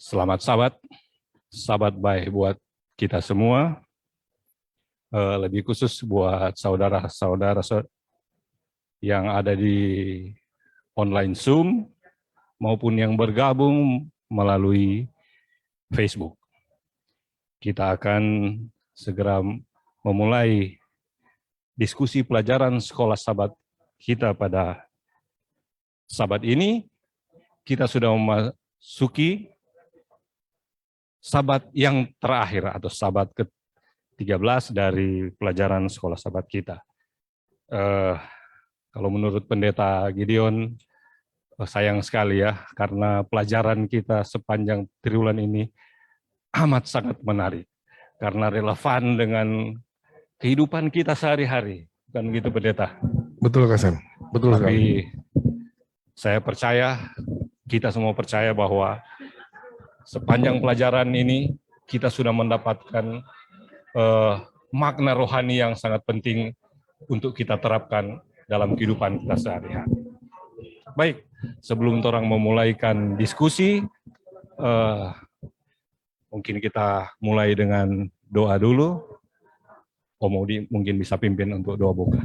Selamat sahabat baik buat kita semua, lebih khusus buat saudara-saudara yang ada di online Zoom maupun yang bergabung melalui Facebook. Kita akan segera memulai diskusi pelajaran sekolah sahabat kita pada sahabat ini. Kita sudah memasuki sahabat yang terakhir atau sahabat ke-13 dari pelajaran sekolah sahabat kita. Kalau menurut Pendeta Gideon, sayang sekali ya, karena pelajaran kita sepanjang triwulan ini amat sangat menarik, karena relevan dengan kehidupan kita sehari-hari. Bukan begitu, Pendeta? Betul, Kasen. Betul sekali. Tapi saya percaya, kita semua percaya bahwa sepanjang pelajaran ini kita sudah mendapatkan makna rohani yang sangat penting untuk kita terapkan dalam kehidupan kita sehari-hari. Baik, sebelum orang memulaikan diskusi, mungkin kita mulai dengan doa dulu. Om Odi mungkin bisa pimpin untuk doa buka.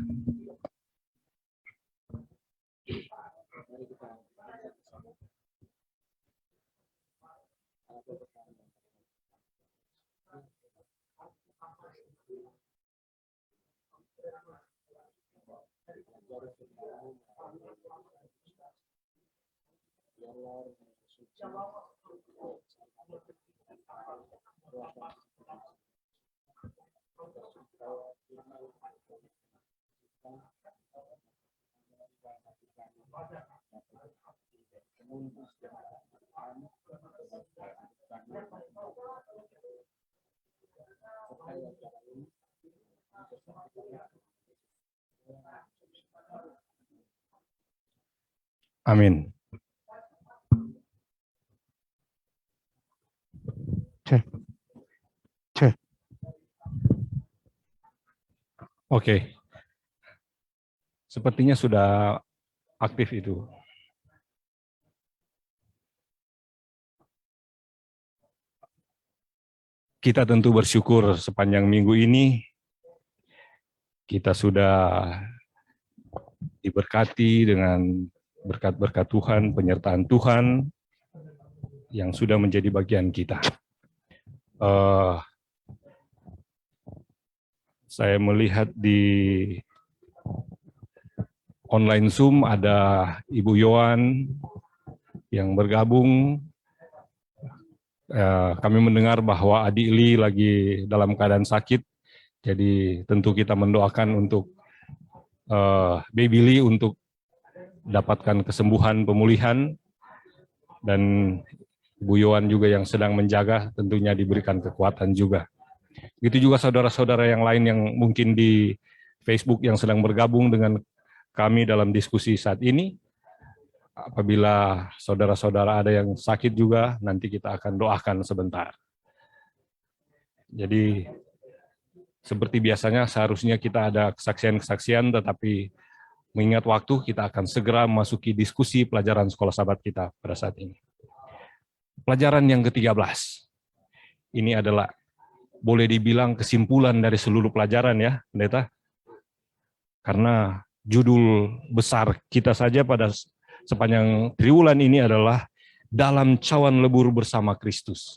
Amin. Oke. Sepertinya sudah aktif itu. Kita tentu bersyukur sepanjang minggu ini kita sudah diberkati dengan berkat-berkat Tuhan, penyertaan Tuhan yang sudah menjadi bagian kita. Saya melihat di online Zoom ada Ibu Yohan yang bergabung. Kami mendengar bahwa Adik Li lagi dalam keadaan sakit, jadi tentu kita mendoakan untuk Baby Li untuk dapatkan kesembuhan, pemulihan, dan Ibu Yohan juga yang sedang menjaga tentunya diberikan kekuatan juga. Begitu juga saudara-saudara yang lain yang mungkin di Facebook yang sedang bergabung dengan kami dalam diskusi saat ini. Apabila saudara-saudara ada yang sakit juga, nanti kita akan doakan sebentar. Jadi, seperti biasanya seharusnya kita ada kesaksian-kesaksian, tetapi mengingat waktu, kita akan segera memasuki diskusi pelajaran sekolah sahabat kita pada saat ini. Pelajaran yang ke-13. Ini adalah, boleh dibilang kesimpulan dari seluruh pelajaran ya, Pendeta. Karena judul besar kita saja pada sepanjang triwulan ini adalah dalam cawan lebur bersama Kristus.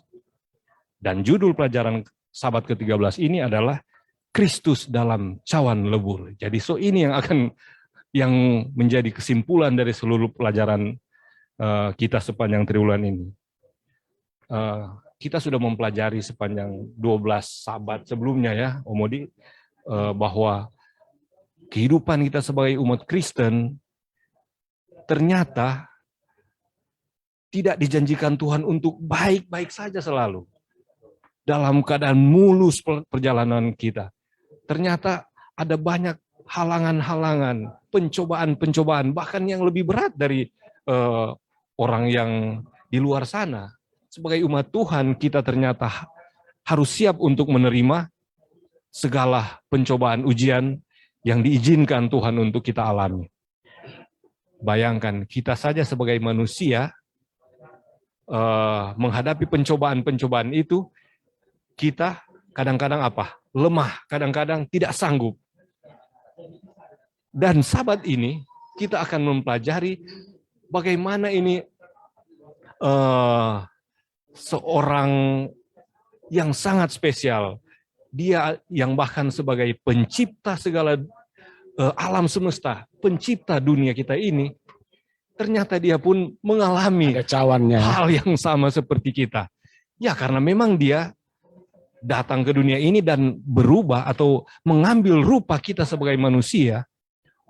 Dan judul pelajaran sahabat ke-13 ini adalah Kristus dalam cawan lebur. Jadi ini yang menjadi kesimpulan dari seluruh pelajaran kita sepanjang triwulan ini. Kita sudah mempelajari sepanjang 12 sahabat sebelumnya ya, Om Odi, bahwa kehidupan kita sebagai umat Kristen ternyata tidak dijanjikan Tuhan untuk baik-baik saja selalu. Dalam keadaan mulus perjalanan kita. Ternyata ada banyak halangan-halangan, pencobaan-pencobaan, bahkan yang lebih berat dari orang yang di luar sana. Sebagai umat Tuhan, kita ternyata harus siap untuk menerima segala pencobaan ujian yang diizinkan Tuhan untuk kita alami. Bayangkan, kita saja sebagai manusia menghadapi pencobaan-pencobaan itu, kita kadang-kadang apa? Lemah, kadang-kadang tidak sanggup. Dan Sabat ini kita akan mempelajari bagaimana ini seorang yang sangat spesial. Dia yang bahkan sebagai pencipta segala alam semesta, pencipta dunia kita ini, ternyata dia pun mengalami hal yang sama seperti kita. Ya, karena memang dia datang ke dunia ini dan berubah atau mengambil rupa kita sebagai manusia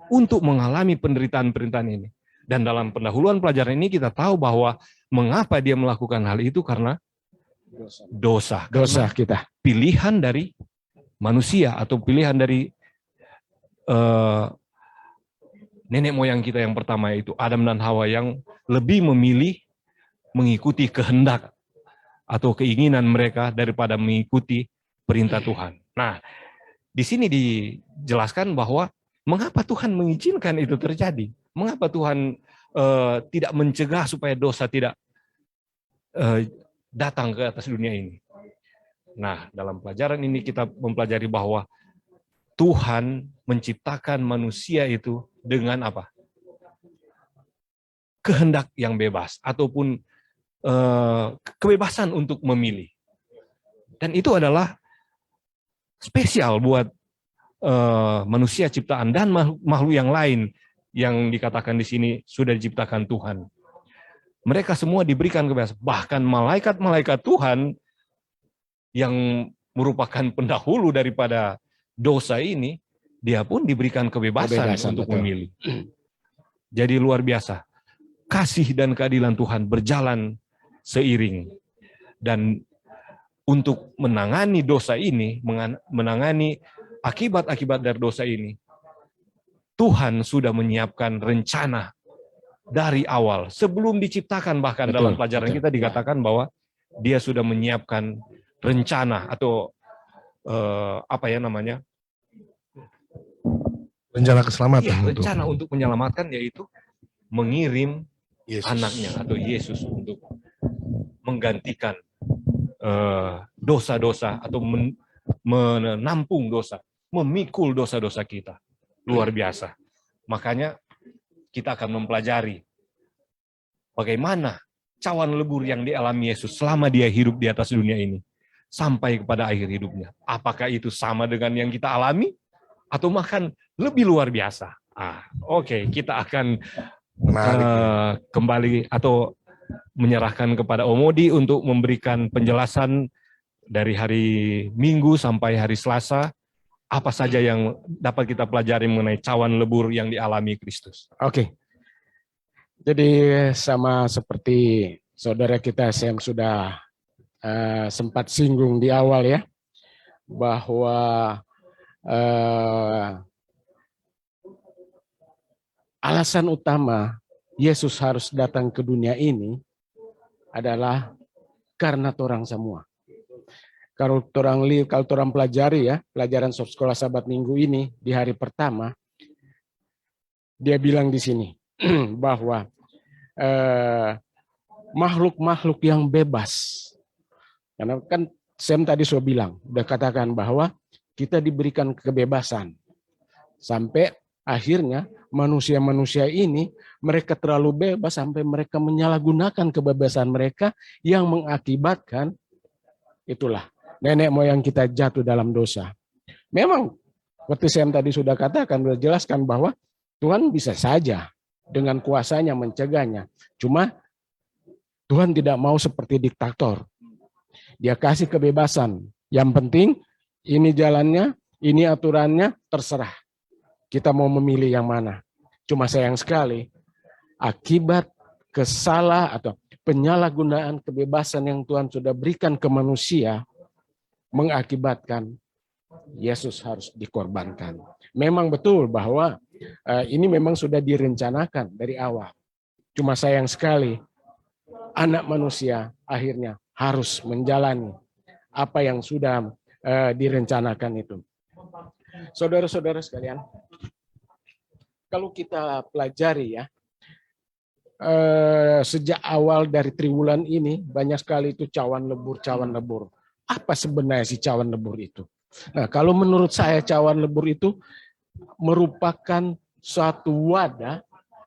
untuk mengalami penderitaan-penderitaan ini. Dan dalam pendahuluan pelajaran ini kita tahu bahwa mengapa dia melakukan hal itu karena dosa kita. Pilihan dari manusia atau pilihan dari nenek moyang kita yang pertama, yaitu Adam dan Hawa, yang lebih memilih mengikuti kehendak atau keinginan mereka daripada mengikuti perintah Tuhan. Nah, di sini dijelaskan bahwa mengapa Tuhan mengizinkan itu terjadi? Mengapa Tuhan tidak mencegah supaya dosa tidak datang ke atas dunia ini? Nah, dalam pelajaran ini kita mempelajari bahwa Tuhan menciptakan manusia itu dengan apa? Kehendak yang bebas, ataupun kebebasan untuk memilih. Dan itu adalah spesial buat manusia ciptaan dan makhluk yang lain yang dikatakan di sini sudah diciptakan Tuhan. Mereka semua diberikan kebebasan. Bahkan malaikat-malaikat Tuhan yang merupakan pendahulu daripada dosa ini, dia pun diberikan kebebasan untuk memilih. Jadi luar biasa. Kasih dan keadilan Tuhan berjalan seiring. Dan untuk menangani dosa ini, menangani akibat-akibat dari dosa ini, Tuhan sudah menyiapkan rencana dari awal. Sebelum diciptakan, bahkan dalam pelajaran kita dikatakan bahwa dia sudah menyiapkan rencana atau rencana keselamatan. Iya, rencana untuk menyelamatkan, yaitu mengirim anaknya atau Yesus untuk menggantikan dosa-dosa atau menampung dosa, memikul dosa-dosa kita. Luar biasa. Makanya kita akan mempelajari bagaimana cawan lebur yang dialami Yesus selama dia hidup di atas dunia ini sampai kepada akhir hidupnya. Apakah itu sama dengan yang kita alami atau bahkan lebih luar biasa? Oke, kita akan kembali atau menyerahkan kepada Omodi untuk memberikan penjelasan dari hari Minggu sampai hari Selasa, apa saja yang dapat kita pelajari mengenai cawan lebur yang dialami Kristus. Oke. Jadi sama seperti saudara kita yang sudah sempat singgung di awal ya, bahwa alasan utama Yesus harus datang ke dunia ini adalah karena torang semua. Kalau torang pelajari ya, pelajaran sekolah Sabat Minggu ini di hari pertama, dia bilang di sini bahwa makhluk-makhluk yang bebas. Karena kan Sam tadi sudah bilang, udah katakan bahwa kita diberikan kebebasan. Sampai akhirnya manusia-manusia ini mereka terlalu bebas sampai mereka menyalahgunakan kebebasan mereka yang mengakibatkan itulah nenek moyang kita jatuh dalam dosa. Memang seperti Sam tadi sudah katakan, sudah jelaskan bahwa Tuhan bisa saja dengan kuasanya mencegahnya. Cuma Tuhan tidak mau seperti diktator. Dia kasih kebebasan. Yang penting ini jalannya, ini aturannya, terserah. Kita mau memilih yang mana. Cuma sayang sekali, akibat kesalah atau penyalahgunaan kebebasan yang Tuhan sudah berikan ke manusia, mengakibatkan Yesus harus dikorbankan. Memang betul bahwa ini memang sudah direncanakan dari awal. Cuma sayang sekali, anak manusia akhirnya harus menjalani apa yang sudah direncanakan itu. Saudara-saudara sekalian, kalau kita pelajari ya, sejak awal dari triwulan ini banyak sekali itu cawan lebur. Apa sebenarnya si cawan lebur itu? Nah, kalau menurut saya cawan lebur itu merupakan suatu wadah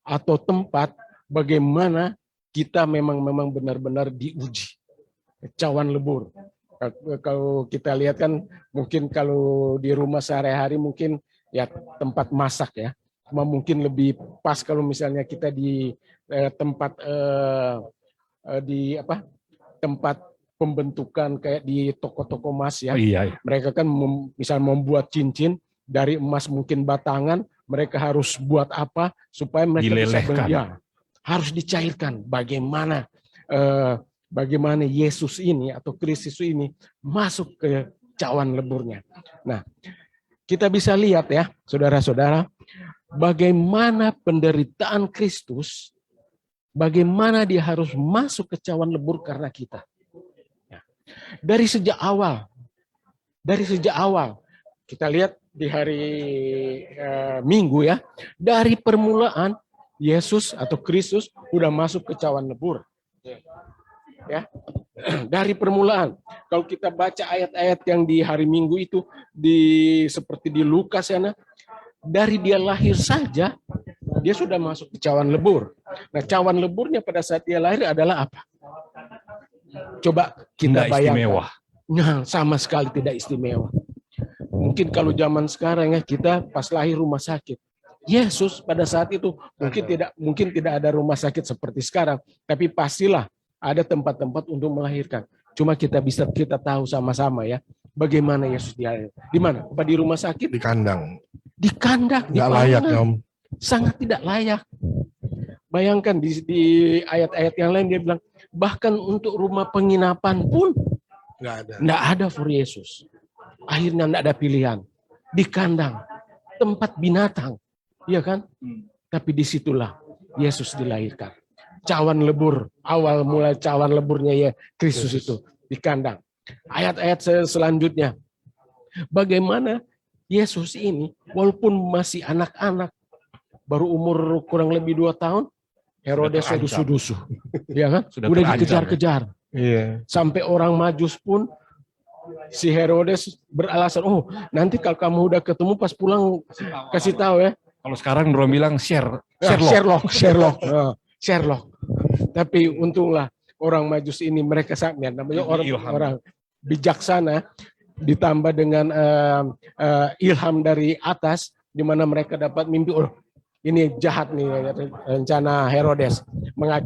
atau tempat bagaimana kita memang benar-benar diuji. Cawan lebur. Kalau kita lihat kan mungkin kalau di rumah sehari-hari mungkin ya tempat masak ya. Cuma mungkin lebih pas kalau misalnya kita di tempat tempat pembentukan kayak di toko-toko emas ya. Oh, iya. Mereka kan misal membuat cincin dari emas mungkin batangan, mereka harus buat apa supaya mereka bisa harus dicairkan bagaimana Yesus ini atau Kristus ini masuk ke cawan leburnya. Nah, kita bisa lihat ya, saudara-saudara, bagaimana penderitaan Kristus, bagaimana dia harus masuk ke cawan lebur karena kita. Dari sejak awal, kita lihat di hari Minggu ya, dari permulaan Yesus atau Kristus udah masuk ke cawan lebur. Ya, dari permulaan. Kalau kita baca ayat-ayat yang di hari Minggu itu seperti di Lukas ya, dari dia lahir saja dia sudah masuk ke cawan lebur. Nah, cawan leburnya pada saat dia lahir adalah apa? Coba kita bayangkan. Nah, sama sekali tidak istimewa. Mungkin kalau zaman sekarang ya kita pas lahir rumah sakit. Yesus pada saat itu mungkin tidak ada rumah sakit seperti sekarang, tapi pastilah ada tempat-tempat untuk melahirkan. Cuma kita tahu sama-sama ya, bagaimana Yesus dilahirkan. Di mana? Apa di rumah sakit? Di kandang. Di kandang. Nggak layak ya, Om. Sangat tidak layak. Bayangkan di ayat-ayat yang lain dia bilang, bahkan untuk rumah penginapan pun nggak ada for Yesus. Akhirnya nggak ada pilihan. Di kandang, tempat binatang, iya kan? Tapi disitulah Yesus dilahirkan. Cawan lebur, awal mulai cawan leburnya ya Kristus itu di kandang. Ayat-ayat selanjutnya, bagaimana Yesus ini walaupun masih anak-anak, baru umur kurang lebih 2 tahun, Herodes suduh-suduh, ya kan? Udah dikejar-kejar. Iya. Sampai orang Majus pun si Herodes beralasan, oh nanti kalau kamu udah ketemu pas pulang kasih tahu ya. Kalau sekarang orang bilang Sherlock. Tapi untunglah orang Majus ini mereka namanya orang bijaksana, ditambah dengan ilham dari atas, di mana mereka dapat mimpi, oh ini jahat nih rencana Herodes.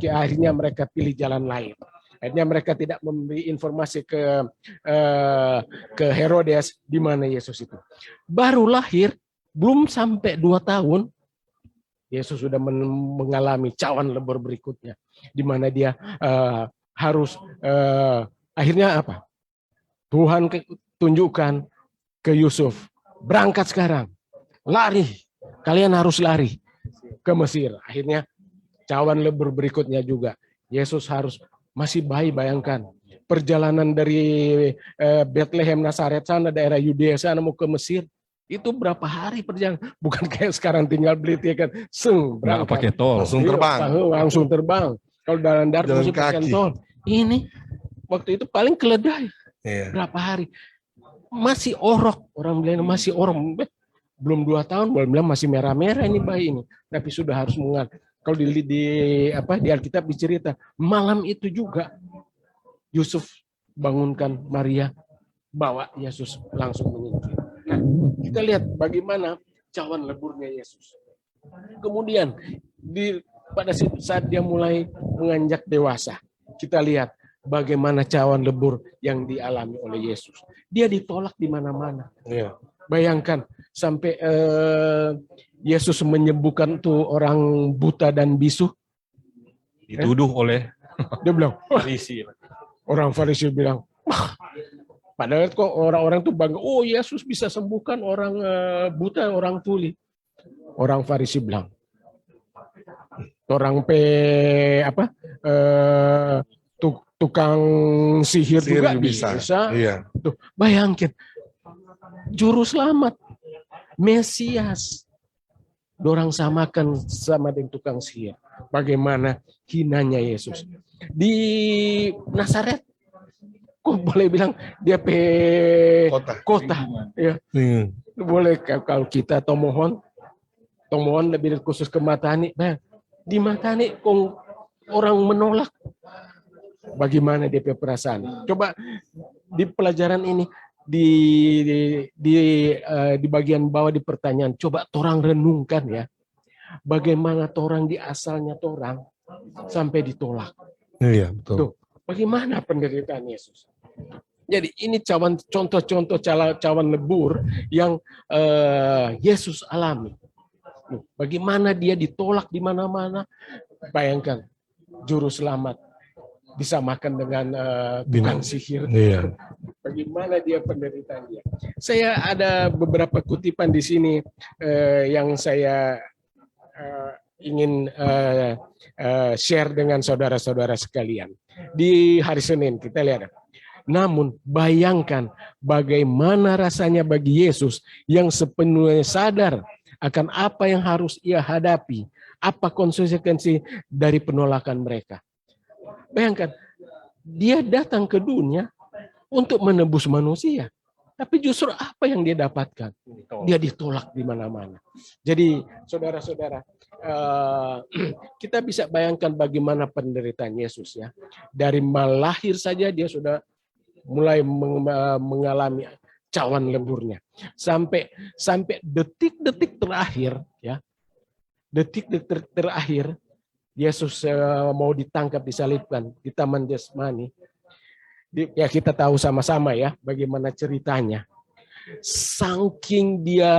Akhirnya mereka pilih jalan lain. Akhirnya mereka tidak memberi informasi ke Herodes di mana Yesus itu. Baru lahir, belum sampai 2 tahun, Yesus sudah mengalami cawan lebur berikutnya, di mana dia harus akhirnya apa? Tuhan tunjukkan ke Yusuf, berangkat sekarang, lari, kalian harus lari ke Mesir. Akhirnya cawan lebur berikutnya juga, Yesus harus masih bayi, bayangkan perjalanan dari Bethlehem Nazaret sana, daerah Yudea sana mau ke Mesir. Itu berapa hari perjalanan? Bukan kayak sekarang tinggal beli tiket, berangkat. Pakai tol. Langsung terbang. Kalau jalan darat mesti pakai tol. Ini waktu itu paling keledai. Iya. Berapa hari? Masih orok. Orang bilang masih orok. Belum 2 tahun, bilang masih merah-merah ini bayi ini. Tapi sudah harus mengal. Kalau di Alkitab dicerita, malam itu juga Yusuf bangunkan Maria, bawa Yesus langsung menyingkir. Nah, kita lihat bagaimana cawan leburnya Yesus. Kemudian pada saat dia mulai menganjak dewasa, kita lihat bagaimana cawan lebur yang dialami oleh Yesus. Dia ditolak di mana-mana. Iya. Bayangkan sampai Yesus menyembuhkan tuh orang buta dan bisu. Dituduh oleh dia bilang, Farisi. Orang Farisi bilang, padahal kok orang-orang tuh bangga, oh Yesus bisa sembuhkan orang buta, orang tuli. Orang Farisi bilang, orang tukang sihir juga bisa. Iya. Tuh, bayangkan, juru selamat, Mesias, dorang samakan sama dengan tukang sihir. bagaimana hinanya Yesus. Di Nazaret, kok boleh bilang dia kota. Ya, boleh kalau kita tomohon lebih khusus ke Matani. Nah, di Matani kok orang menolak. Bagaimana dia punya perasaan? Coba di pelajaran ini di bagian bawah di pertanyaan, coba torang renungkan ya. Bagaimana torang di asalnya torang sampai ditolak. Iya, betul. Tuh, bagaimana penderitaan Yesus? Jadi ini contoh-contoh cawan lebur yang Yesus alami. Bagaimana dia ditolak di mana-mana? Bayangkan, juru selamat disamakan dengan tukang sihir. Iya. Bagaimana dia penderitaan dia? Saya ada beberapa kutipan di sini yang saya ingin share dengan saudara-saudara sekalian. Di hari Senin kita lihat. Namun bayangkan bagaimana rasanya bagi Yesus yang sepenuhnya sadar akan apa yang harus ia hadapi, apa konsekuensi dari penolakan mereka. Bayangkan, dia datang ke dunia untuk menebus manusia. Tapi justru apa yang dia dapatkan? Dia ditolak di mana-mana. Jadi saudara-saudara, kita bisa bayangkan bagaimana penderitaan Yesus ya. Dari lahir saja dia sudah mulai mengalami cawan leburnya. Sampai detik-detik terakhir ya. Detik-detik terakhir Yesus mau ditangkap, disalibkan di Taman Getsemani. Ya kita tahu sama-sama ya bagaimana ceritanya. Saking dia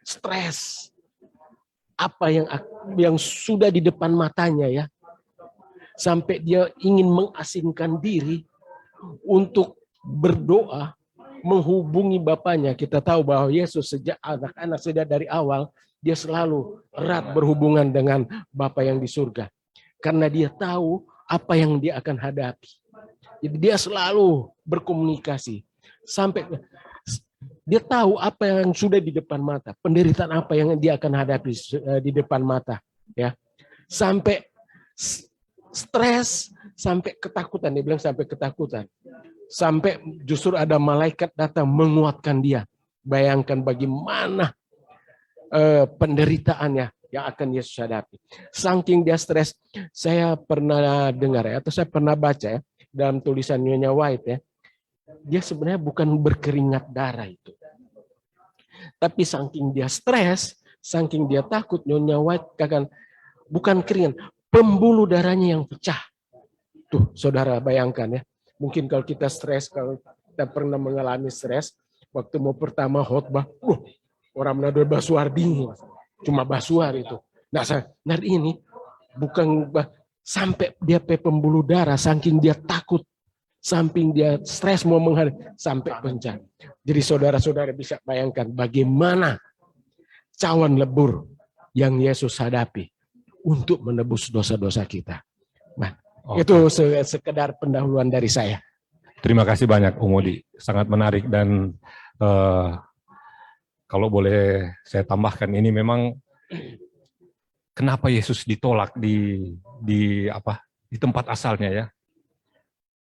stres, apa yang sudah di depan matanya ya, sampai dia ingin mengasingkan diri untuk berdoa, menghubungi Bapaknya. Kita tahu bahwa Yesus sejak anak-anak sejak dari awal dia selalu erat berhubungan dengan Bapa yang di surga. Karena dia tahu apa yang dia akan hadapi. Jadi dia selalu berkomunikasi. Sampai dia tahu apa yang sudah di depan mata. Penderitaan apa yang dia akan hadapi di depan mata. Ya. Sampai stres, sampai ketakutan. Dia bilang sampai ketakutan. Sampai justru ada malaikat datang menguatkan dia. Bayangkan bagaimana penderitaannya yang akan Yesus hadapi. Saking dia stres, saya pernah dengar ya, atau saya pernah baca ya, dalam tulisan Nyonya White ya, dia sebenarnya bukan berkeringat darah itu. Tapi saking dia stres, saking dia takut, Nyonya White katakan, bukan keringat, pembuluh darahnya yang pecah. Tuh, saudara bayangkan ya, mungkin kalau kita stres, kalau kita pernah mengalami stres, waktu mau pertama khotbah, orang Manado basuar dingin, cuma basuar itu. Nah ini bukan sampai dia pembuluh darah, saking dia takut, saking dia stres mau menghadapi, sampai penjara. Jadi saudara-saudara bisa bayangkan bagaimana cawan lebur yang Yesus hadapi untuk menebus dosa-dosa kita. Nah, itu sekedar pendahuluan dari saya. Terima kasih banyak, Umodi. Sangat menarik dan kalau boleh saya tambahkan, ini memang kenapa Yesus ditolak di tempat asalnya ya.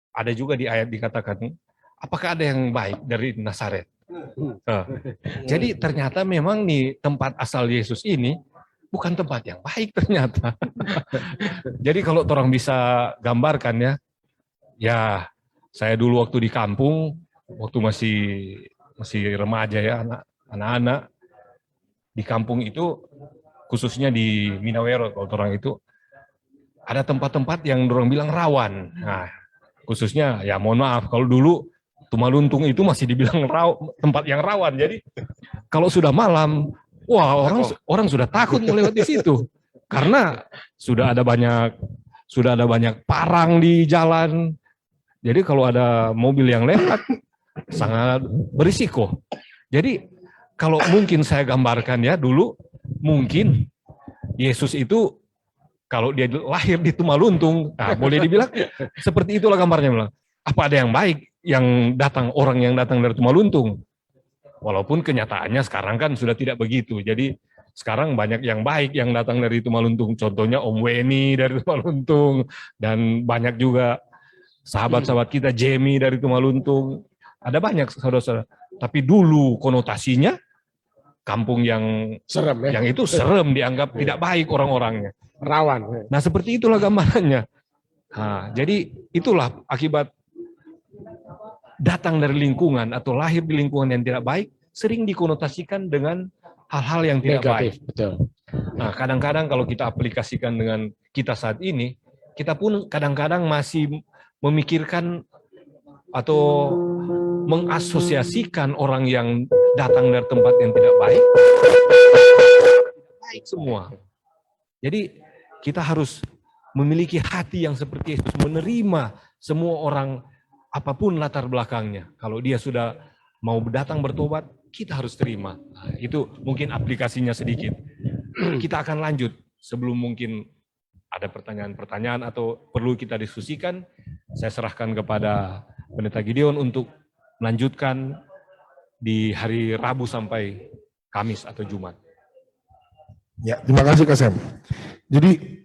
Ada juga di ayat dikatakan, apakah ada yang baik dari Nazaret? Jadi ternyata memang di tempat asal Yesus ini bukan tempat yang baik ternyata. Jadi kalau orang bisa gambarkan ya saya dulu waktu di kampung, waktu masih remaja ya, anak-anak di kampung itu, khususnya di Minawero, kalau orang itu ada tempat-tempat yang orang bilang rawan. Nah, khususnya ya mohon maaf, kalau dulu Tumaluntung itu masih dibilang tempat yang rawan. Jadi kalau sudah malam, wah orang sudah takut melewati situ karena sudah ada banyak parang di jalan. Jadi kalau ada mobil yang lewat sangat berisiko. Jadi kalau mungkin saya gambarkan ya dulu, mungkin Yesus itu kalau dia lahir di Tumaluntung, nah boleh dibilang seperti itulah gambarnya. Apa ada yang baik orang yang datang dari Tumaluntung? Walaupun kenyataannya sekarang kan sudah tidak begitu. Jadi sekarang banyak yang baik yang datang dari Tumaluntung. Contohnya Om Weni dari Tumaluntung, dan banyak juga sahabat-sahabat kita, Jamie dari Tumaluntung. Ada banyak saudara-saudara. Tapi dulu konotasinya kampung yang Serem ya. itu serem, dianggap tidak baik orang-orangnya. Rawan. Nah, seperti itulah gambarannya. Nah, jadi itulah akibat datang dari lingkungan atau lahir di lingkungan yang tidak baik, sering dikonotasikan dengan hal-hal yang tidak baik. Negatif, betul. Nah, kadang-kadang kalau kita aplikasikan dengan kita saat ini, kita pun kadang-kadang masih memikirkan atau mengasosiasikan orang yang datang dari tempat yang tidak baik, baik semua. Jadi kita harus memiliki hati yang seperti Yesus, menerima semua orang apapun latar belakangnya. Kalau dia sudah mau datang bertobat, kita harus terima. Nah, itu mungkin aplikasinya sedikit. Kita akan lanjut sebelum mungkin ada pertanyaan-pertanyaan atau perlu kita diskusikan. Saya serahkan kepada Pendeta Gideon untuk melanjutkan di hari Rabu sampai Kamis atau Jumat. Ya, terima kasih Kak Sam. Jadi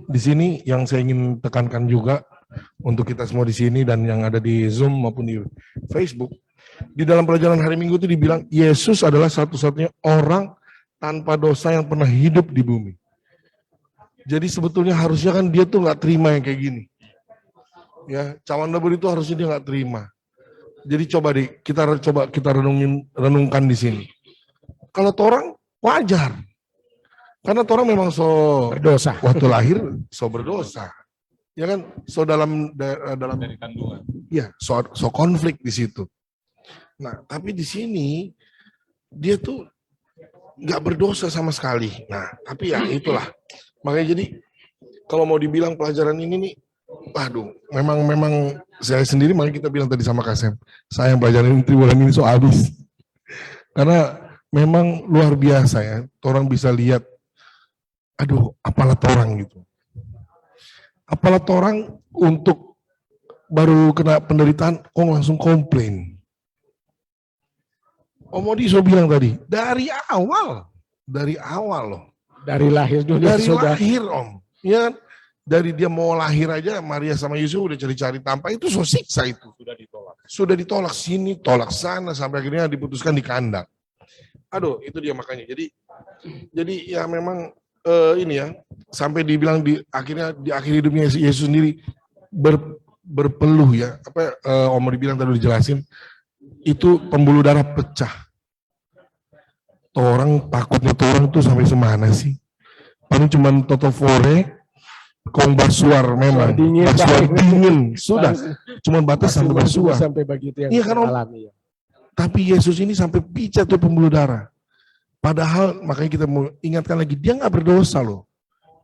di sini yang saya ingin tekankan juga untuk kita semua di sini dan yang ada di Zoom maupun di Facebook, di dalam pelajaran hari Minggu itu dibilang Yesus adalah satu-satunya orang tanpa dosa yang pernah hidup di bumi. Jadi sebetulnya harusnya kan dia tuh nggak terima yang kayak gini. Ya, cawan dapur itu harusnya dia nggak terima. Jadi coba kita renungkan di sini. Kalau orang wajar, karena orang memang Berdosa. waktu lahir berdosa, ya kan, dalam Dari kandungan. ya konflik di situ. Nah, tapi di sini dia tuh nggak berdosa sama sekali. Nah, tapi ya itulah. Makanya jadi kalau mau dibilang pelajaran ini nih, waduh, memang saya sendiri, makanya kita bilang tadi sama Kasem, saya yang pelajaran ini bulan ini so habis. Karena memang luar biasa ya, orang bisa lihat, aduh, apalah orang gitu. Apalah orang untuk baru kena penderitaan, kok langsung komplain. Om Odi so bilang tadi, dari awal loh. Dari lahir dunia Dari sudah. lahir Om, ya kan? Dari dia mau lahir aja, Maria sama Yusuf udah cari-cari tanpa, itu so siksa itu. Sudah ditolak sini, tolak sana, sampai akhirnya diputuskan di kandang. Aduh, itu dia makanya. Jadi ya memang ini ya, sampai dibilang di akhir hidupnya Yesus sendiri berpeluh ya. Apa Om dibilang tadi dijelasin, itu pembuluh darah pecah. Orang takutnya orang tuh sampai semana sih? Paling cuma totofore, kong basuar memang, basuar dingin, sudah. Cuma batas sampai basuar. Sampai begitu yang iya kan Om? alami. Tapi Yesus ini sampai pijat tuh pembuluh darah. Padahal makanya kita mau ingatkan lagi, dia nggak berdosa loh.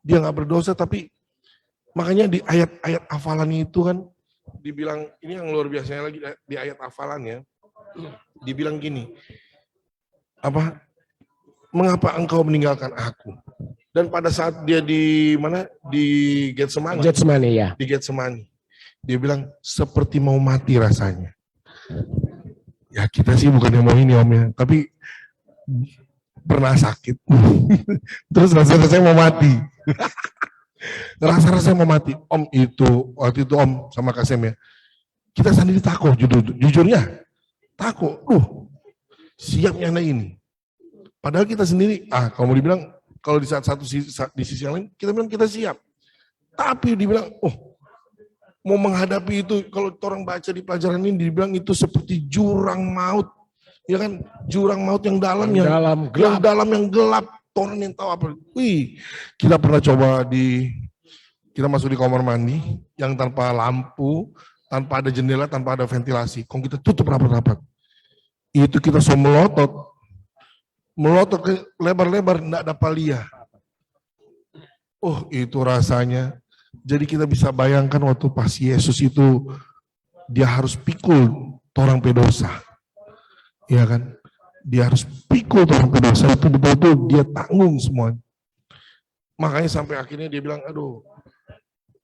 Dia nggak berdosa, tapi makanya di ayat-ayat hafalan itu kan dibilang, ini yang luar biasanya lagi di ayat hafalannya, dibilang gini, apa? Mengapa engkau meninggalkan aku? Dan pada saat dia di mana? Di Getsemani. Ya. Di Getsemani. Dia bilang seperti mau mati rasanya. Ya kita sih bukan yang mau ini Om ya, tapi pernah sakit. Terus rasa-rasanya mau mati. Rasa-rasanya mau mati. Om itu, waktu itu Om sama Kasem ya, kita sendiri takut, jujurnya takut. Siapnya anak ini. Padahal kita sendiri, kalau mau dibilang, kalau di saat di sisi yang lain, kita bilang kita siap. Tapi dibilang, mau menghadapi itu, kalau orang baca di pelajaran ini, dibilang itu seperti jurang maut. Ya kan, jurang maut yang dalam, yang gelap. Orang yang tahu apa. Kita pernah coba kita masuk di kamar mandi, yang tanpa lampu, tanpa ada jendela, tanpa ada ventilasi. Kalau kita tutup rapat-rapat. Itu kita melotot ke lebar-lebar, enggak ada palia. Itu rasanya. Jadi kita bisa bayangkan waktu pas Yesus itu, dia harus pikul orang pedosa. Iya kan? Dia harus pikul orang pedosa, itu betul-betul dia tanggung semua. Makanya sampai akhirnya dia bilang, aduh,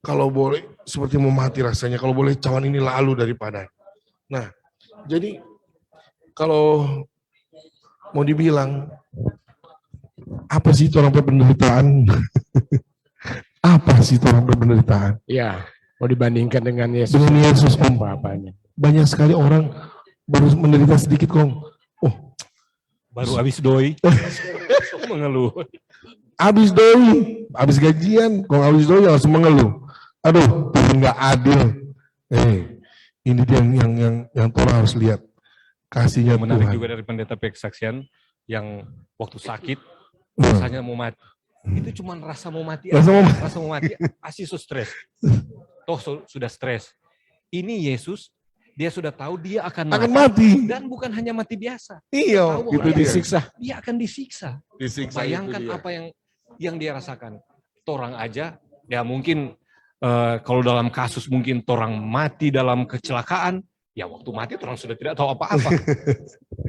kalau boleh seperti mau mati rasanya, kalau boleh cawan ini lalu daripada. Nah, jadi kalau mau dibilang, Apa sih itu orang penderitaan? Apa sih itu orang penderitaan? Ya, mau dibandingkan dengan Yesus. Dengan Yesus, Om. Apa-apanya. Banyak sekali orang baru menderita sedikit, Kong. Oh, Baru habis doi, mengeluh. habis doi, habis gajian, Kong habis doi langsung mengeluh. Aduh, nggak adil. Ini dia yang Tuhan harus lihat. Kasihnya Yang menarik Tuhan. juga dari pendeta kesaksian yang waktu sakit rasanya mau mati. Itu cuma rasa mau mati. Rasa mau mati, pasti stres. Toh sudah stres. Ini Yesus, dia sudah tahu dia akan mati. dan bukan hanya mati biasa. Iya, Tahu itu bahwa disiksa. Dia akan disiksa. Bayangkan apa yang dia rasakan. Torang aja, ya mungkin kalau dalam kasus mungkin torang mati dalam kecelakaan, ya waktu mati orang sudah tidak tahu apa-apa.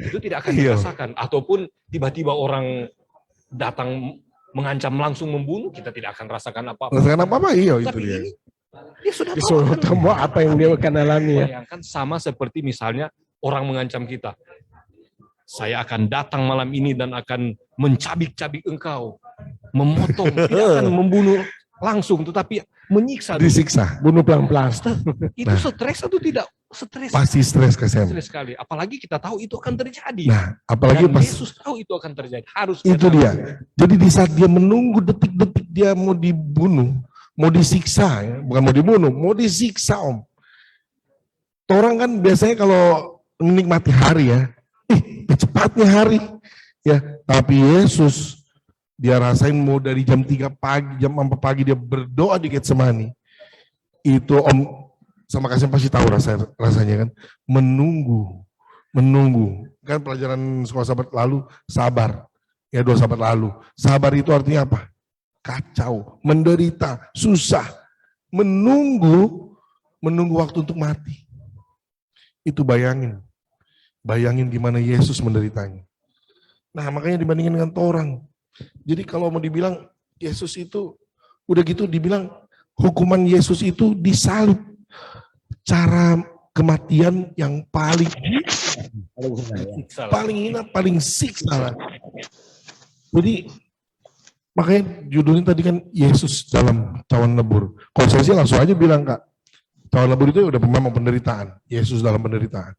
Itu tidak akan dirasakan. Ataupun tiba-tiba orang datang mengancam langsung membunuh, kita tidak akan rasakan apa-apa. Rasakan apa-apa, iya itu Tapi dia. ini, dia sudah Disuruh tahu apa yang dia akan alami ya. Bayangkan sama seperti misalnya orang mengancam kita. Saya akan datang malam ini dan akan mencabik-cabik engkau. Memotong, tidak akan membunuh langsung, tetapi menyiksa. Disiksa. Bunuh pelan-pelan. Itu stres atau tidak? Stres. Pasti stres KSM. Stres sekali. Apalagi kita tahu itu akan terjadi. Nah, apalagi Dan pas Yesus tahu itu akan terjadi. Harus itu kita dia. Jadi di saat dia menunggu detik-detik dia mau dibunuh, mau disiksa, ya. Bukan mau dibunuh, mau disiksa, Om. Orang kan biasanya kalau menikmati hari ya, cepatnya hari, ya. Tapi Yesus dia rasain mau dari jam 3 pagi, jam 4 pagi dia berdoa di Getsemani. Itu Om sama kasih pasti tahu rasanya kan, menunggu. Kan pelajaran sekolah sahabat lalu, sabar. Ya 2 sahabat lalu. Sabar itu artinya apa? Kacau, menderita, susah. Menunggu waktu untuk mati. Itu bayangin gimana Yesus menderitanya. Nah makanya dibandingin dengan orang. Jadi kalau mau dibilang Yesus itu, udah gitu dibilang hukuman Yesus itu disalib. Cara kematian yang paling hina, paling siksa. Jadi makanya judulnya tadi kan Yesus dalam cawan lebur. Kalau saya sih langsung aja bilang Kak, cawan lebur itu udah memang penderitaan. Yesus dalam penderitaan.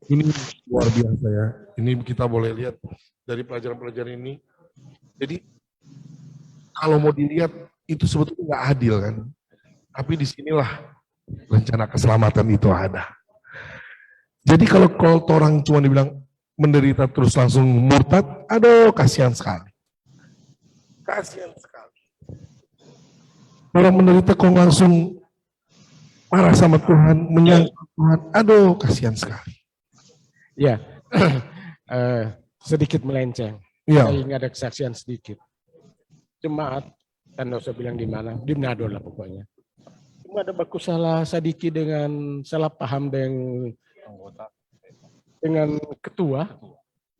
Ini luar biasa ya. Ini kita boleh lihat dari pelajaran-pelajaran ini. Jadi kalau mau dilihat itu sebetulnya nggak adil kan. Tapi disinilah rencana keselamatan itu ada. Jadi kalau orang cuma dibilang menderita terus langsung murtad, aduh kasihan sekali. Kasihan sekali. Orang menderita kok langsung marah sama Tuhan, menyangka Tuhan, aduh kasihan sekali. Ya, sedikit melenceng. Ya. Saya ingat ada kesaksian sedikit. Jemaat, kan nggak usah bilang di mana, di Manado lah pokoknya. Cuma ada baku salah sedikit dengan salah paham dengan ketua,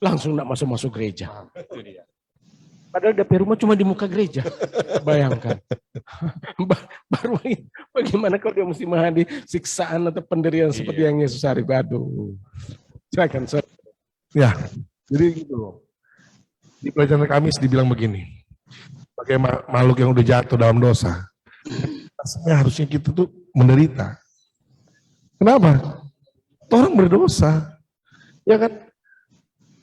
langsung nak masuk gereja. Padahal DP rumah cuma di muka gereja. Bayangkan. Baru bagaimana kalau dia mesti menghadapi siksaan atau penderitaan seperti yang Yesus hari. Aduh. Silakan. Ya, jadi gitu loh. Di pelajaran Kamis dibilang begini. Sebagai makhluk yang udah jatuh dalam dosa, harusnya kita tuh menderita. Kenapa? Orang berdosa. Ya kan?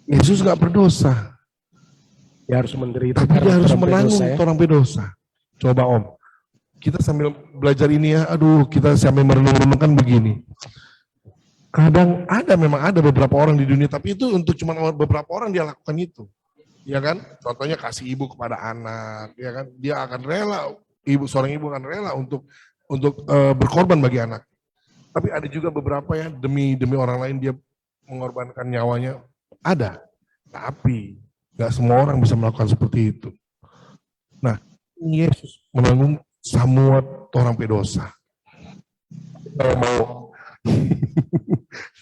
Yesus gak berdosa. Dia harus menderita. Tapi dia harus menanggung ya? orang berdosa. Coba Om, kita sambil belajar ini ya, aduh kita sambil merenung-renungkan begini. Kadang memang ada beberapa orang di dunia, tapi itu untuk cuma beberapa orang dia lakukan itu. Ya kan? Contohnya kasih ibu kepada anak, ya kan? Dia akan rela, seorang ibu akan rela untuk berkorban bagi anak. Tapi ada juga beberapa ya demi orang lain dia mengorbankan nyawanya. Ada. Tapi nggak semua orang bisa melakukan seperti itu. Nah, Yesus menanggung semua orang pedosa. Kalau mau,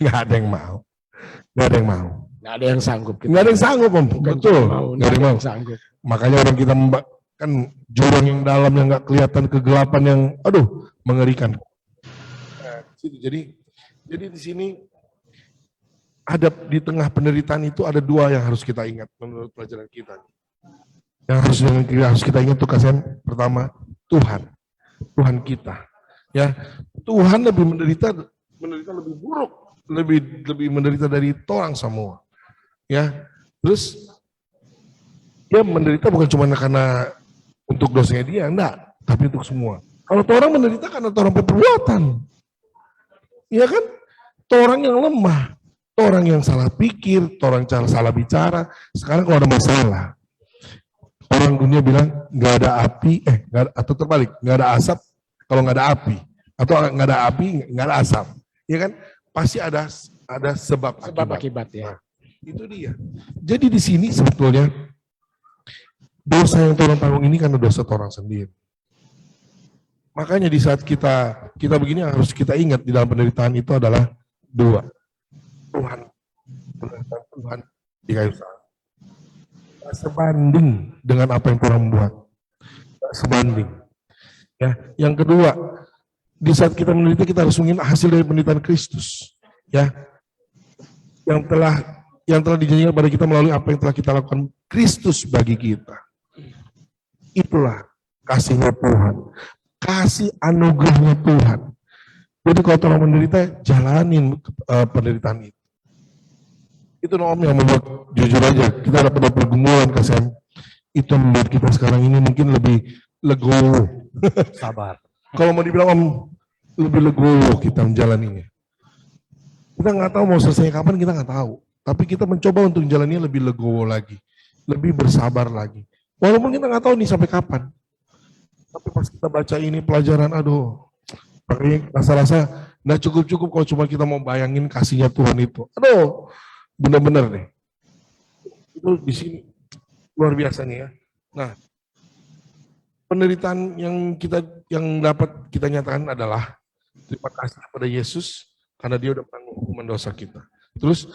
nggak ada yang mau. Nggak ada yang sanggup. Nggak ada yang sanggup, Om. Betul. Nggak ada yang mau. Sanggup. Makanya orang kita kan jurang yang dalam yang nggak kelihatan, kegelapan yang, aduh, mengerikan. Nah, jadi di sini ada di tengah penderitaan itu ada 2 yang harus kita ingat menurut pelajaran kita. Yang harus kita ingat tuh KSM, pertama Tuhan kita. Ya, Tuhan lebih menderita lebih buruk, lebih menderita dari orang semua. Ya, terus dia menderita bukan cuma karena untuk dosanya dia, enggak, tapi untuk semua. Kalau orang menderita karena orang perbuatan, ya kan? Orang yang lemah, orang yang salah pikir, orang yang salah bicara. Sekarang kalau ada masalah, orang dunia bilang nggak ada api, atau terbalik, nggak ada asap kalau nggak ada api, atau nggak ada api nggak ada asap, ya kan? Pasti ada sebab akibat ya. Nah, itu dia. Jadi di sini sebetulnya dosa yang orang tanggung ini karena dosa orang sendiri. Makanya di saat kita begini harus kita ingat di dalam penderitaan itu adalah dua. Tuhan di kayu salib. Tak sebanding dengan apa yang orang buat. Tak sebanding. Ya, yang kedua, di saat kita menderita kita harus mengingat hasil dari penderitaan Kristus. Ya. Yang telah dijanjikan pada kita melalui apa yang telah kita lakukan Kristus bagi kita. Itulah kasihnya Tuhan. Kasih anugerahnya Tuhan. Jadi kalau orang menderita, jalanin penderitaan itu. Itu Om yang membuat, jujur aja, kita dapat pergumulan KSM. Itu yang membuat kita sekarang ini mungkin lebih legowo. Sabar. Kalau mau dibilang Om, lebih legowo kita menjalaninya. Kita nggak tahu mau selesai kapan, kita nggak tahu. Tapi kita mencoba untuk menjalaninya lebih legowo lagi. Lebih bersabar lagi. Walaupun kita nggak tahu nih sampai kapan. Tapi pas kita baca ini pelajaran, aduh, rasa-rasa nggak cukup kalau cuma kita mau bayangin kasihnya Tuhan itu. Aduh, benar-benar nih. Itu di sini luar biasa nih ya. Nah, penderitaan yang dapat kita nyatakan adalah terima kasih kepada Yesus karena Dia udah menanggung hukuman dosa kita. Terus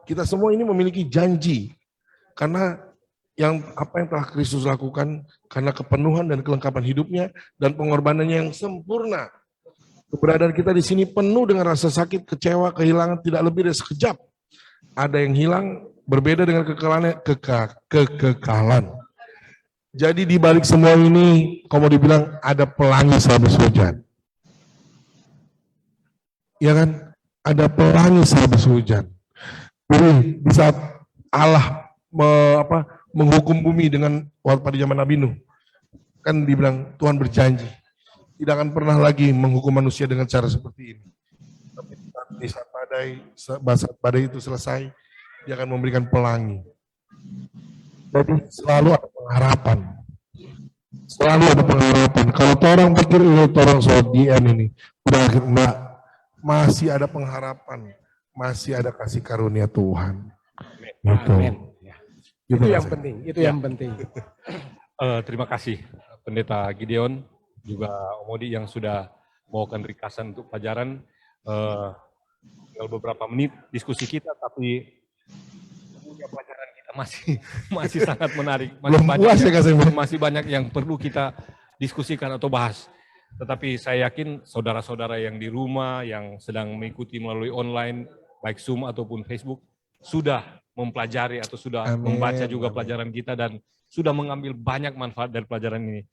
kita semua ini memiliki janji karena apa yang telah Kristus lakukan karena kepenuhan dan kelengkapan hidupnya dan pengorbanannya yang sempurna. Keberadaan kita di sini penuh dengan rasa sakit, kecewa, kehilangan tidak lebih dari sekejap. Ada yang hilang berbeda dengan kekekalan. Jadi di balik semua ini, kalau mau dibilang ada pelangi sehabis hujan. Ya kan? Ada pelangi sehabis hujan. Jadi di saat Allah menghukum bumi dengan pada zaman Nabi Nuh, kan dibilang Tuhan berjanji tidak akan pernah lagi menghukum manusia dengan cara seperti ini. Tapi di saat badai itu selesai, Dia akan memberikan pelangi. Jadi selalu ada pengharapan. Selalu ada pengharapan. Kalau orang pikir ini orang sodian ini, udah enggak, masih ada pengharapan, masih ada kasih karunia Tuhan. Gitu. Amin. Gitu Itu yang penting. Itu yang penting. Terima kasih Pendeta Gideon, juga Om Odi yang sudah membawakan ringkasan untuk pelajaran. Tinggal beberapa menit diskusi kita, tapi pelajaran kita masih sangat menarik. Masih banyak yang perlu kita diskusikan atau bahas. Tetapi saya yakin saudara-saudara yang di rumah, yang sedang mengikuti melalui online, baik Zoom ataupun Facebook, sudah mempelajari atau sudah membaca juga pelajaran kita dan sudah mengambil banyak manfaat dari pelajaran ini.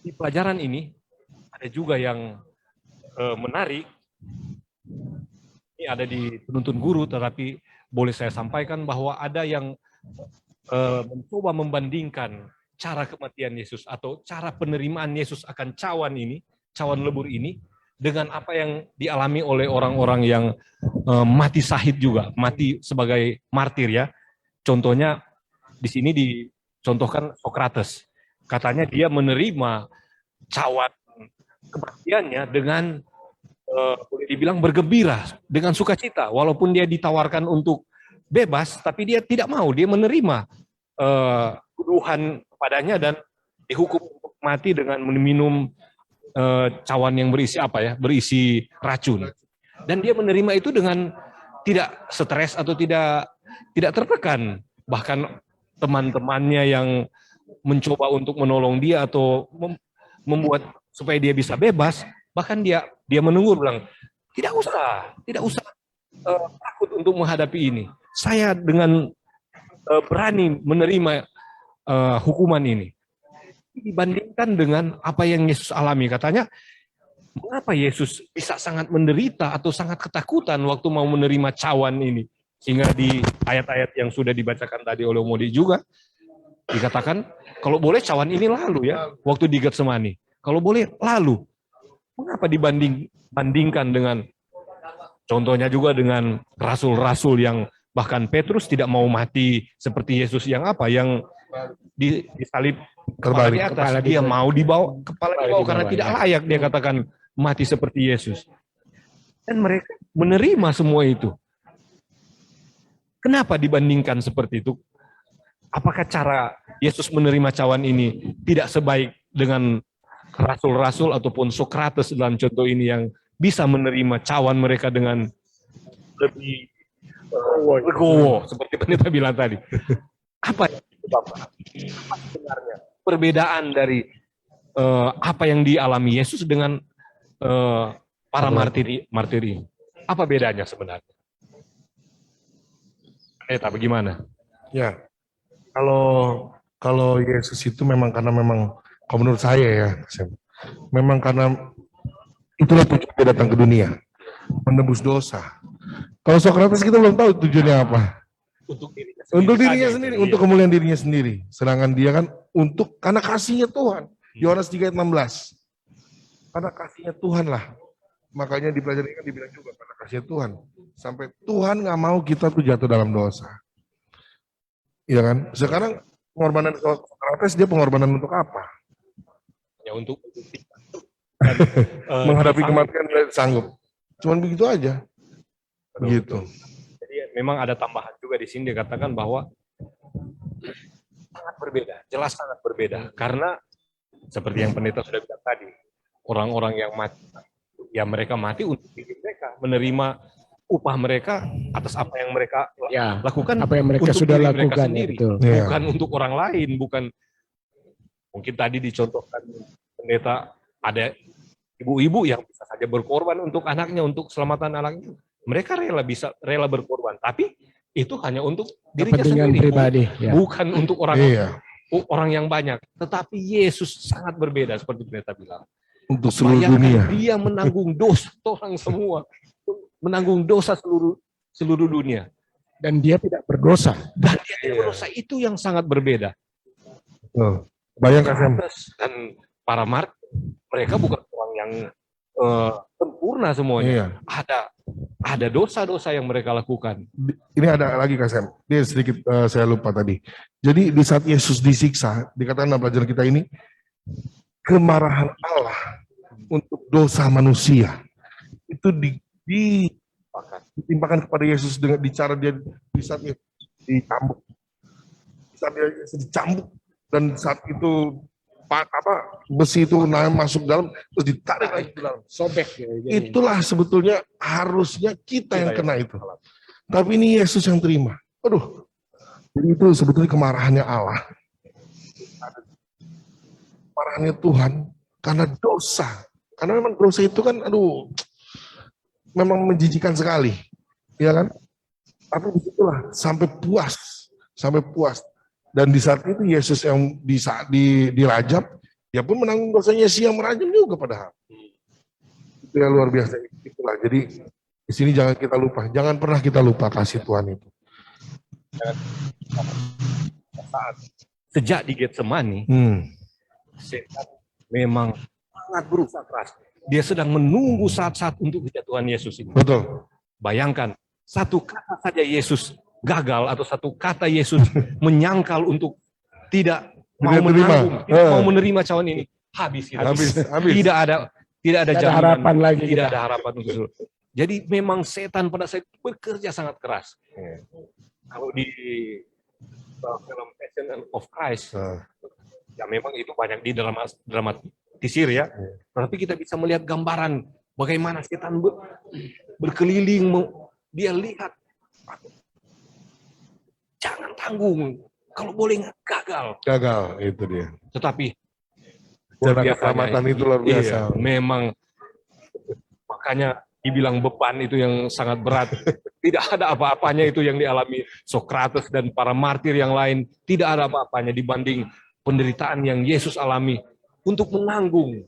Di pelajaran ini ada juga yang menarik. Ini ada di penuntun guru, tetapi boleh saya sampaikan bahwa ada yang mencoba membandingkan cara kematian Yesus atau cara penerimaan Yesus akan cawan lebur ini, dengan apa yang dialami oleh orang-orang yang mati syahid juga, mati sebagai martir ya. Contohnya di sini dicontohkan Sokrates. Katanya dia menerima cawan kematiannya dengan boleh dibilang bergembira, dengan sukacita, walaupun dia ditawarkan untuk bebas, tapi dia tidak mau, dia menerima tuduhan padanya dan dihukum untuk mati dengan meminum cawan yang berisi racun. Dan dia menerima itu dengan tidak stres atau tidak tertekan. Bahkan teman-temannya yang mencoba untuk menolong dia atau membuat supaya dia bisa bebas, bahkan dia menunggu, bilang tidak usah takut untuk menghadapi ini. Saya dengan berani menerima hukuman ini. Dibandingkan dengan apa yang Yesus alami. Katanya, mengapa Yesus bisa sangat menderita atau sangat ketakutan waktu mau menerima cawan ini? Sehingga di ayat-ayat yang sudah dibacakan tadi oleh Modi juga, dikatakan, kalau boleh cawan ini lalu ya, waktu di Getsemani. Kalau boleh lalu. Mengapa dibandingkan dengan, contohnya juga dengan rasul-rasul yang bahkan Petrus tidak mau mati seperti Yesus yang apa, yang disalib kepala di atas, dia mau dibawa kepala di bawah karena tidak layak, dia katakan mati seperti Yesus. Dan mereka menerima semua itu. Kenapa dibandingkan seperti itu? Apakah cara Yesus menerima cawan ini tidak sebaik dengan rasul-rasul ataupun Sokrates dalam contoh ini yang bisa menerima cawan mereka dengan lebih legowo, seperti pendeta bilang tadi? Apa yang Bapak? Sebenarnya perbedaan dari apa yang dialami Yesus dengan para martir ini? Apa bedanya sebenarnya? Bagaimana? Ya, kalau Yesus itu memang karena memang, kalau menurut saya ya, memang karena itulah tujuan dia datang ke dunia, menebus dosa. Kalau Sokrates kita belum tahu tujuannya apa. Untuk dirinya sendiri, untuk kemuliaan dirinya sendiri. Sedangkan dia kan karena kasihnya Tuhan. Yohanes 3 ayat 16. Karena kasihnya Tuhan lah. Makanya di pelajaran ini kan dibilang juga karena kasihnya Tuhan. Sampai Tuhan nggak mau kita tuh jatuh dalam dosa. Iya kan? Sekarang pengorbanan Sokrates, dia pengorbanan untuk apa? Ya untuk menghadapi kematian dia sanggup. Cuman begitu aja. Gitu. Jadi memang ada tambahan juga di sini, dikatakan bahwa sangat berbeda, jelas sangat berbeda. Karena seperti yang pendeta sudah bilang tadi, orang-orang yang mati, ya mereka mati untuk diri mereka, menerima upah mereka atas apa yang mereka lakukan, apa yang mereka sudah lakukan sendiri, ya, bukan untuk orang lain, bukan. Mungkin tadi dicontohkan pendeta, ada ibu-ibu yang bisa saja berkorban untuk anaknya, untuk keselamatan anaknya. Mereka rela berkorban, tapi itu hanya untuk dirinya sendiri, pribadi, bukan untuk orang yang banyak. Tetapi Yesus sangat berbeda, seperti pendeta bilang. Untuk seluruh dunia. Dia menanggung dosa orang semua, menanggung dosa seluruh dunia. Dan dia tidak berdosa. Dan dia tidak berdosa, itu yang sangat berbeda. Bayangkan dan para martir, mereka bukan orang yang sempurna semuanya. Ada dosa-dosa yang mereka lakukan. Ini ada lagi Kak Sam. Ini sedikit saya lupa tadi. Jadi di saat Yesus disiksa, dikatakan dalam pelajaran kita ini, kemarahan Allah untuk dosa manusia itu ditimpakan kepada Yesus dengan cara dia di saat dia dicambuk. Saat dia dicambuk dan saat itu besi itu masuk dalam terus ditarik lagi ke dalam, sobek. Itulah sebetulnya harusnya kita yang kena itu. Tapi ini Yesus yang terima. Aduh. Jadi itu sebetulnya kemarahannya Allah. Kemarahannya Tuhan karena dosa. Karena memang dosa itu kan memang menjijikan sekali. Ya kan? Tapi disitulah sampai puas. Dan di saat itu Yesus yang dirajam, dia pun menanggung dosanya si yang merajam juga padahal. Itu yang luar biasa. Itulah. Jadi di sini jangan kita lupa, jangan pernah kita lupa kasih Tuhan itu. Sejak di Getsemani, setan memang sangat berusaha keras. Dia sedang menunggu saat-saat untuk kejatuhan Yesus ini. Betul. Bayangkan, satu kata saja Yesus gagal atau satu kata Yesus menyangkal untuk tidak mau menerima cawan ini, habis. Tidak ada jaminan, harapan lagi, tidak ada harapan untuk. Jadi memang setan pada saat itu bekerja sangat keras. Kalau di film Passion of Christ, ya memang itu banyak di dramatisir ya. Tapi kita bisa melihat gambaran bagaimana setan berkeliling, dia lihat. Jangan tanggung, kalau boleh gagal. Gagal, itu dia. Tetapi cara keselamatan itu luar biasa. Iya, memang makanya dibilang beban itu yang sangat berat. Tidak ada apa-apanya itu yang dialami Sokrates dan para martir yang lain. Tidak ada apa-apanya dibanding penderitaan yang Yesus alami untuk menanggung.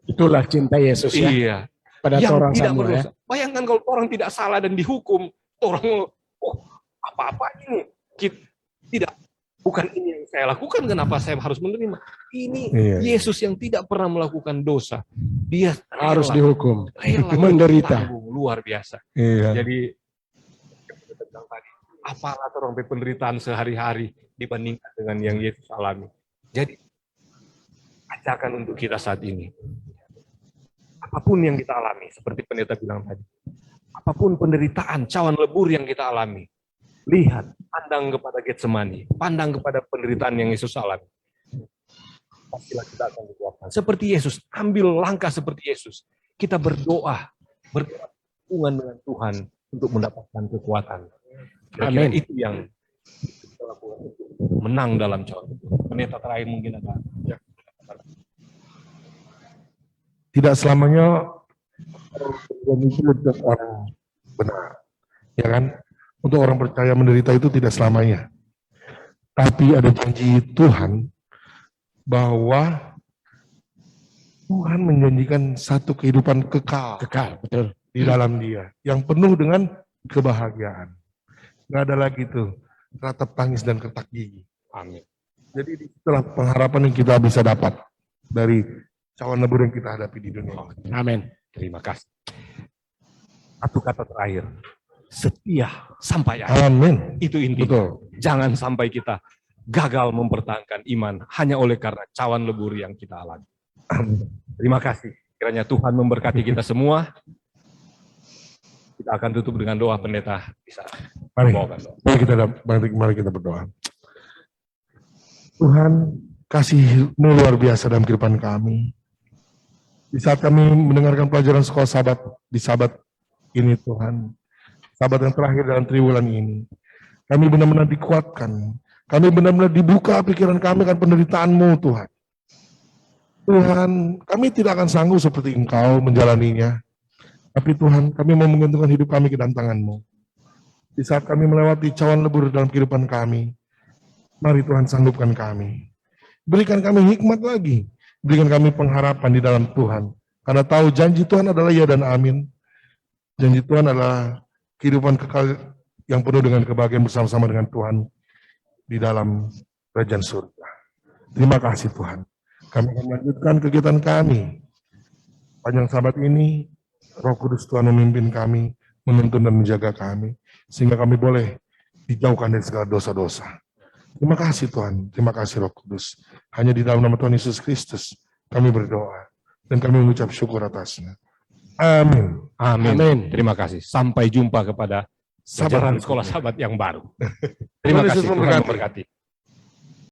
Itulah cinta Yesus ya Iya. pada Yang orang tidak semua ya. berdosa. Bayangkan kalau orang tidak salah dan dihukum, orang apa-apa ini. Tidak. Bukan ini yang saya lakukan, kenapa saya harus menerima? Ini Iya. Yesus yang tidak pernah melakukan dosa. Dia Harus rela dihukum, rela menderita. tanggung, luar biasa. Iya. Jadi apalah orang penderitaan sehari-hari dibandingkan dengan yang Yesus alami. Jadi ajarkan untuk kita saat ini. Apapun yang kita alami, seperti pendeta bilang tadi. Apapun penderitaan, cawan lebur yang kita alami. Lihat, pandang kepada Getsemani, pandang kepada penderitaan yang Yesus alami. Pastilah kita akan dikuatkan. Seperti Yesus, ambil langkah seperti Yesus. Kita berdoa hubungan dengan Tuhan untuk mendapatkan kekuatan. Kira-kira Amin. itu yang kita lakukan untuk menang dalam cawan. Pendeta terakhir mungkin ada. Ya. Tidak selamanya orang itu untuk orang benar, ya kan? Untuk orang percaya menderita itu tidak selamanya. Tapi ada janji Tuhan bahwa Tuhan menjanjikan satu kehidupan kekal Kekal, betul. di dalam Dia, yang penuh dengan kebahagiaan. Nggak ada lagi tuh ratap tangis dan retak gigi. Amin. Jadi itulah pengharapan yang kita bisa dapat dari cawan lebur yang kita hadapi di dunia. Amin. Terima kasih. Satu kata terakhir. Setia sampai akhir. Amin. Itu inti. Betul. Jangan sampai kita gagal mempertahankan iman hanya oleh karena cawan lebur yang kita alami. Amin. Terima kasih. Kiranya Tuhan memberkati kita semua. Kita akan tutup dengan doa, pendeta bisa Mari. membawakan doa. Mari kita berdoa. Tuhan, kasih-Mu luar biasa dalam kehidupan kami. Di saat kami mendengarkan pelajaran sekolah sahabat di sahabat ini, Tuhan, sahabat yang terakhir dalam triwulan ini, kami benar-benar dikuatkan. Kami benar-benar dibuka pikiran kami akan penderitaan-Mu, Tuhan. Tuhan, kami tidak akan sanggup seperti Engkau menjalaninya. Tapi Tuhan, kami mau menggantungkan hidup kami ke dalam tangan-Mu. Di saat kami melewati cawan lebur dalam kehidupan kami, mari Tuhan sanggupkan kami. Berikan kami hikmat lagi. Berikan kami pengharapan di dalam Tuhan. Karena tahu janji Tuhan adalah ya dan amin. Janji Tuhan adalah kehidupan kekal yang penuh dengan kebahagiaan bersama-sama dengan Tuhan di dalam kerajaan surga. Terima kasih Tuhan. Kami akan melanjutkan kegiatan kami. Panjang sahabat ini, Roh Kudus Tuhan memimpin kami, menuntun dan menjaga kami, sehingga kami boleh dijauhkan dari segala dosa-dosa. Terima kasih Tuhan, terima kasih Roh Kudus. Hanya di dalam nama Tuhan Yesus Kristus kami berdoa dan kami mengucap syukur atasnya. Amin. Amin. Amin. Terima kasih. Sampai jumpa kepada pelajaran sekolah sahabat yang baru. Terima Tuhan Yesus kasih. Tuhan memberkati. memberkati.